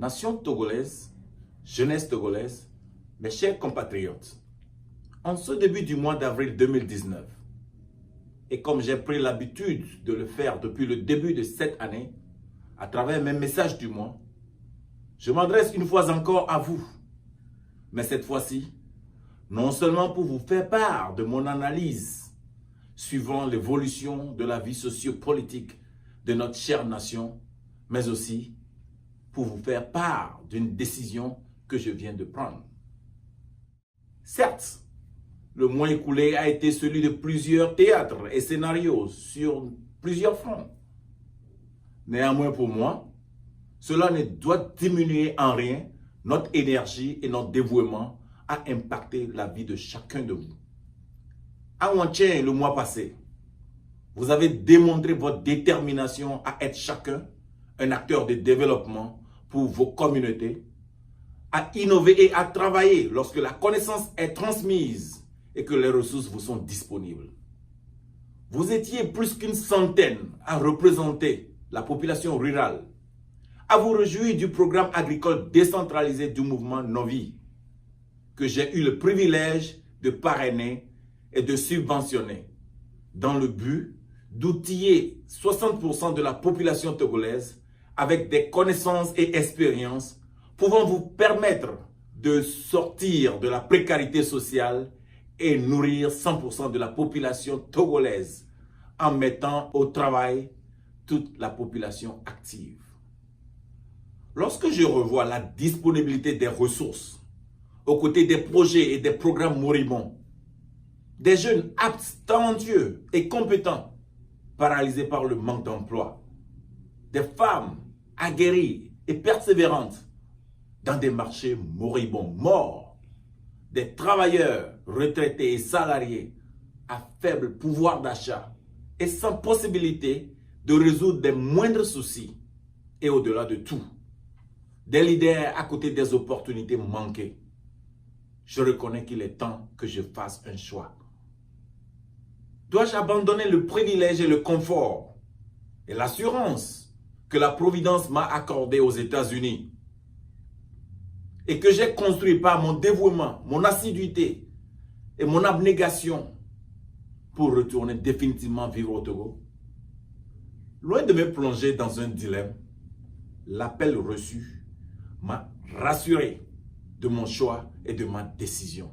Nation togolaise, jeunesse togolaise, mes chers compatriotes, en ce début du mois d'avril 2019, et comme j'ai pris l'habitude de le faire depuis le début de cette année, à travers mes messages du mois, je m'adresse une fois encore à vous, mais cette fois-ci, non seulement pour vous faire part de mon analyse suivant l'évolution de la vie sociopolitique de notre chère nation, mais aussi pour vous faire part d'une décision que je viens de prendre. Certes, le mois écoulé a été celui de plusieurs théâtres et scénarios sur plusieurs fronts. Néanmoins pour moi, cela ne doit diminuer en rien notre énergie et notre dévouement à impacter la vie de chacun de vous. Avant-hier, le mois passé, vous avez démontré votre détermination à être chacun un acteur de développement pour vos communautés, à innover et à travailler lorsque la connaissance est transmise et que les ressources vous sont disponibles. Vous étiez plus qu'une centaine à représenter la population rurale, à vous réjouir du programme agricole décentralisé du mouvement Novi, que j'ai eu le privilège de parrainer et de subventionner, dans le but d'outiller 60% de la population togolaise avec des connaissances et expériences pouvant vous permettre de sortir de la précarité sociale et nourrir 100% de la population togolaise en mettant au travail toute la population active. Lorsque je revois la disponibilité des ressources aux côtés des projets et des programmes moribonds, des jeunes aptes, talentueux et compétents, paralysés par le manque d'emploi, des femmes aguerries et persévérantes dans des marchés moribonds, morts, des travailleurs retraités et salariés à faible pouvoir d'achat et sans possibilité de résoudre des moindres soucis et au-delà de tout, des leaders à côté des opportunités manquées. Je reconnais qu'il est temps que je fasse un choix. Dois-je abandonner le privilège et le confort et l'assurance que la Providence m'a accordée aux États-Unis et que j'ai construit par mon dévouement, mon assiduité et mon abnégation pour retourner définitivement vivre au Togo? Loin de me plonger dans un dilemme, l'appel reçu m'a rassuré de mon choix et de ma décision.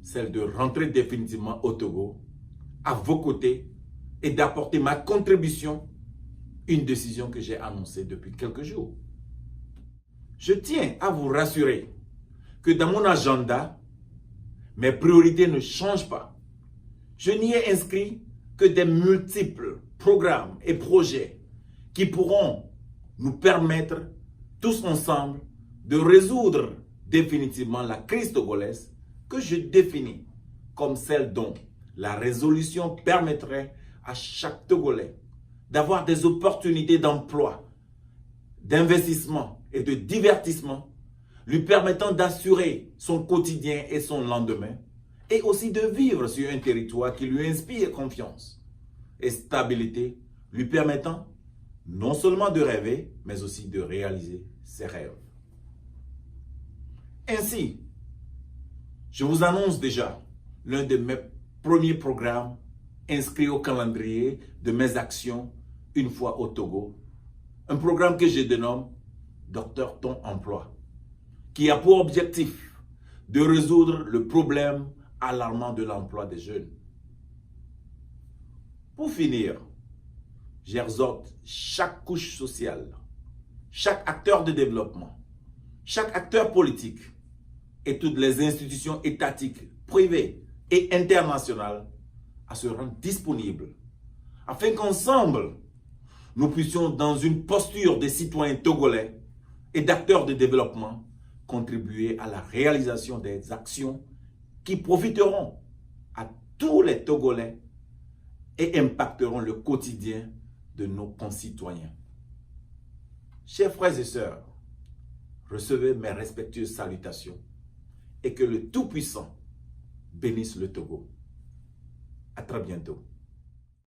Celle de rentrer définitivement au Togo, à vos côtés, et d'apporter ma contribution, une décision que j'ai annoncée depuis quelques jours. Je tiens à vous rassurer que dans mon agenda, mes priorités ne changent pas. Je n'y ai inscrit que des multiples programmes et projets qui pourront nous permettre, tous ensemble, de résoudre définitivement la crise togolaise que je définis comme celle dont la résolution permettrait à chaque Togolais d'avoir des opportunités d'emploi, d'investissement et de divertissement, lui permettant d'assurer son quotidien et son lendemain, et aussi de vivre sur un territoire qui lui inspire confiance et stabilité, lui permettant non seulement de rêver, mais aussi de réaliser ses rêves. Ainsi, je vous annonce déjà l'un de mes premiers programmes inscrits au calendrier de mes actions une fois au Togo. Un programme que je dénomme Docteur Ton Emploi, qui a pour objectif de résoudre le problème alarmant de l'emploi des jeunes. Pour finir, j'exhorte chaque couche sociale, chaque acteur de développement, chaque acteur politique et toutes les institutions étatiques, privées et internationales à se rendre disponibles afin qu'ensemble, nous puissions, dans une posture de citoyens togolais et d'acteurs de développement, contribuer à la réalisation des actions qui profiteront à tous les Togolais et impacteront le quotidien de nos concitoyens. Chers frères et sœurs, recevez mes respectueuses salutations et que le Tout-Puissant bénisse le Togo. À très bientôt.